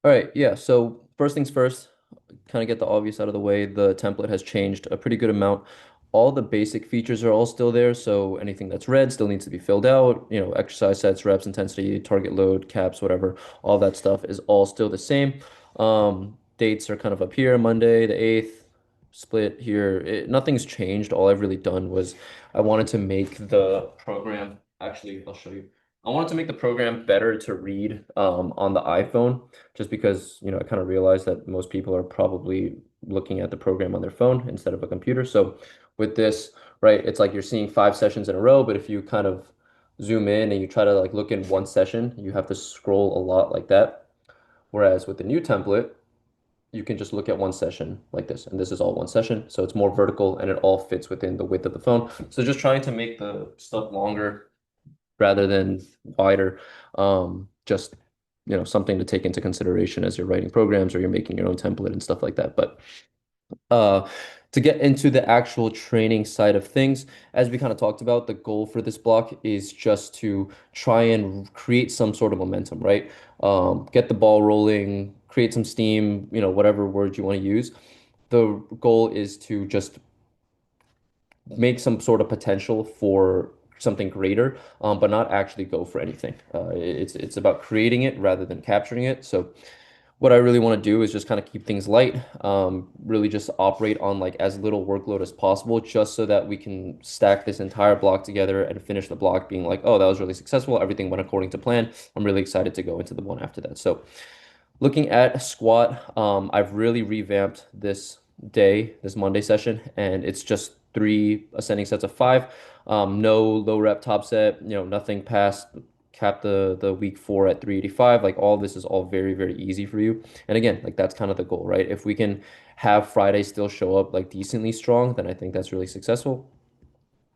All right, yeah. So first things first, kind of get the obvious out of the way. The template has changed a pretty good amount. All the basic features are all still there. So anything that's red still needs to be filled out. Exercise sets, reps, intensity, target load, caps, whatever. All that stuff is all still the same. Dates are kind of up here, Monday the 8th, split here. Nothing's changed. All I've really done was I wanted to make the program, actually, I'll show you. I wanted to make the program better to read on the iPhone just because, I kind of realized that most people are probably looking at the program on their phone instead of a computer. So with this, right, it's like you're seeing 5 sessions in a row, but if you kind of zoom in and you try to like look in one session, you have to scroll a lot like that. Whereas with the new template, you can just look at one session like this, and this is all one session. So it's more vertical and it all fits within the width of the phone. So just trying to make the stuff longer rather than wider. Just something to take into consideration as you're writing programs or you're making your own template and stuff like that. But uh, to get into the actual training side of things, as we kind of talked about, the goal for this block is just to try and create some sort of momentum, right? Get the ball rolling, create some steam, whatever word you want to use. The goal is to just make some sort of potential for something greater, but not actually go for anything. It's about creating it rather than capturing it. So what I really want to do is just kind of keep things light, really just operate on like as little workload as possible, just so that we can stack this entire block together and finish the block being like, oh, that was really successful. Everything went according to plan. I'm really excited to go into the one after that. So looking at squat, I've really revamped this this Monday session, and it's just three ascending sets of five. No low rep top set, nothing past cap the week 4 at 385. Like all this is all very, very easy for you. And again, like that's kind of the goal, right? If we can have Friday still show up like decently strong, then I think that's really successful.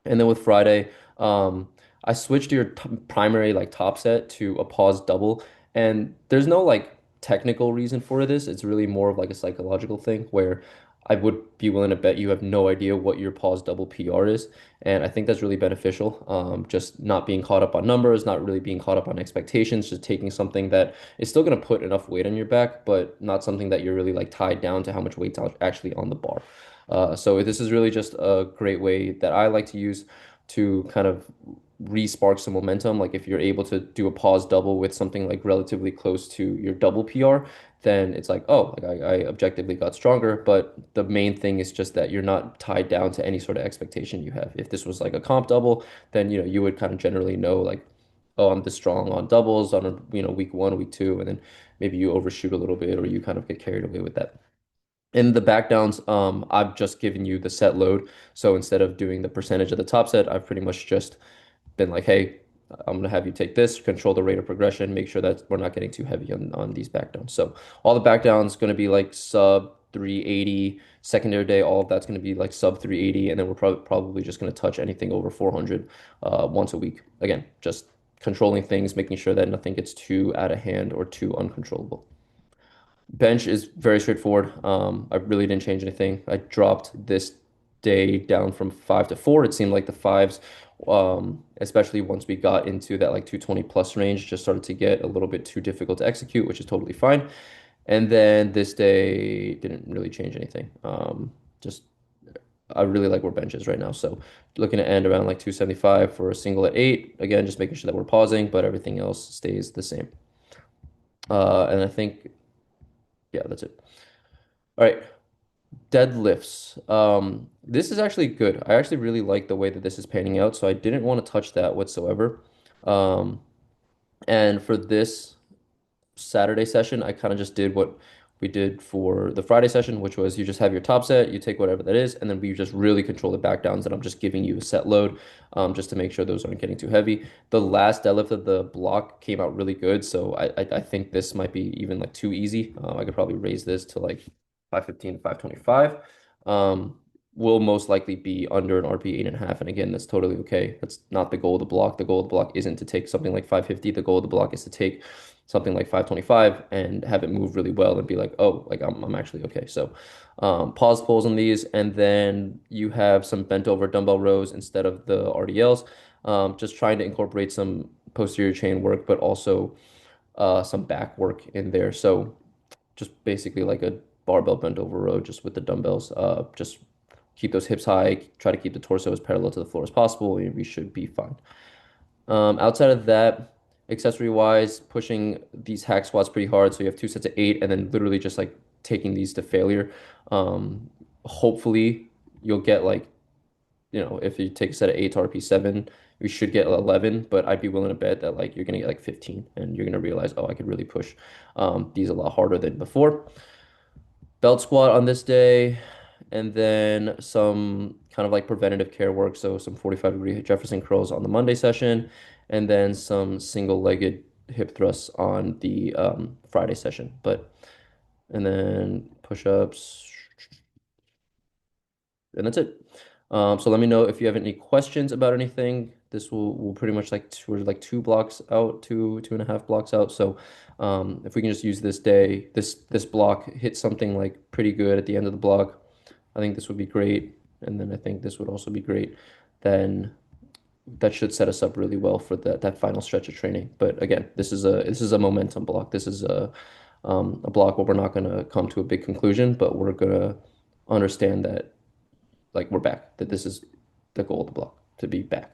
And then with Friday, I switched your t primary like top set to a pause double, and there's no like technical reason for this. It's really more of like a psychological thing where I would be willing to bet you have no idea what your pause double PR is, and I think that's really beneficial. Just not being caught up on numbers, not really being caught up on expectations, just taking something that is still going to put enough weight on your back, but not something that you're really like tied down to how much weight's actually on the bar. So this is really just a great way that I like to use to kind of re-spark some momentum. Like if you're able to do a pause double with something like relatively close to your double PR, then it's like, oh, like I objectively got stronger. But the main thing is just that you're not tied down to any sort of expectation you have. If this was like a comp double, then you would kind of generally know like, oh, I'm this strong on doubles on a, week 1, week 2, and then maybe you overshoot a little bit or you kind of get carried away with that. In the back downs, I've just given you the set load. So instead of doing the percentage of the top set, I've pretty much just been like, hey, I'm gonna have you take this, control the rate of progression, make sure that we're not getting too heavy on these back downs. So all the back downs gonna be like sub 380, secondary day, all of that's gonna be like sub 380, and then we're probably just gonna touch anything over 400 once a week. Again, just controlling things, making sure that nothing gets too out of hand or too uncontrollable. Bench is very straightforward. I really didn't change anything. I dropped this day down from 5 to 4. It seemed like the fives, especially once we got into that like 220 plus range, just started to get a little bit too difficult to execute, which is totally fine. And then this day didn't really change anything. Just I really like where bench is right now. So looking to end around like 275 for a single at 8. Again, just making sure that we're pausing, but everything else stays the same. And I think, yeah, that's it. All right. Deadlifts. This is actually good. I actually really like the way that this is panning out, so I didn't want to touch that whatsoever. Um, and for this Saturday session, I kind of just did what we did for the Friday session, which was you just have your top set, you take whatever that is, and then we just really control the back downs, and I'm just giving you a set load, just to make sure those aren't getting too heavy. The last deadlift of the block came out really good, so I think this might be even like too easy. I could probably raise this to like 515 to 525. Will most likely be under an RP 8.5. And again, that's totally okay. That's not the goal of the block. The goal of the block isn't to take something like 550. The goal of the block is to take something like 525 and have it move really well and be like, oh, like I'm actually okay. So pause pulls on these, and then you have some bent over dumbbell rows instead of the RDLs. Just trying to incorporate some posterior chain work, but also some back work in there. So just basically like a barbell bent over row just with the dumbbells. Just keep those hips high, try to keep the torso as parallel to the floor as possible, and we should be fine. Outside of that, accessory wise, pushing these hack squats pretty hard. So you have two sets of eight, and then literally just like taking these to failure. Hopefully, you'll get like, if you take a set of eight to RP7, you should get 11. But I'd be willing to bet that like you're gonna get like 15, and you're gonna realize, oh, I could really push these a lot harder than before. Belt squat on this day, and then some kind of like preventative care work. So some 45-degree Jefferson curls on the Monday session, and then some single-legged hip thrusts on the Friday session. And then push-ups, and that's it. So let me know if you have any questions about anything. This will pretty much like we're like 2 blocks out, 2.5 blocks out. So if we can just use this day, this block, hit something like pretty good at the end of the block, I think this would be great. And then I think this would also be great. Then that should set us up really well for that final stretch of training. But again, this is a momentum block. This is a block where we're not going to come to a big conclusion, but we're going to understand that like we're back, that this is the goal of the block, to be back.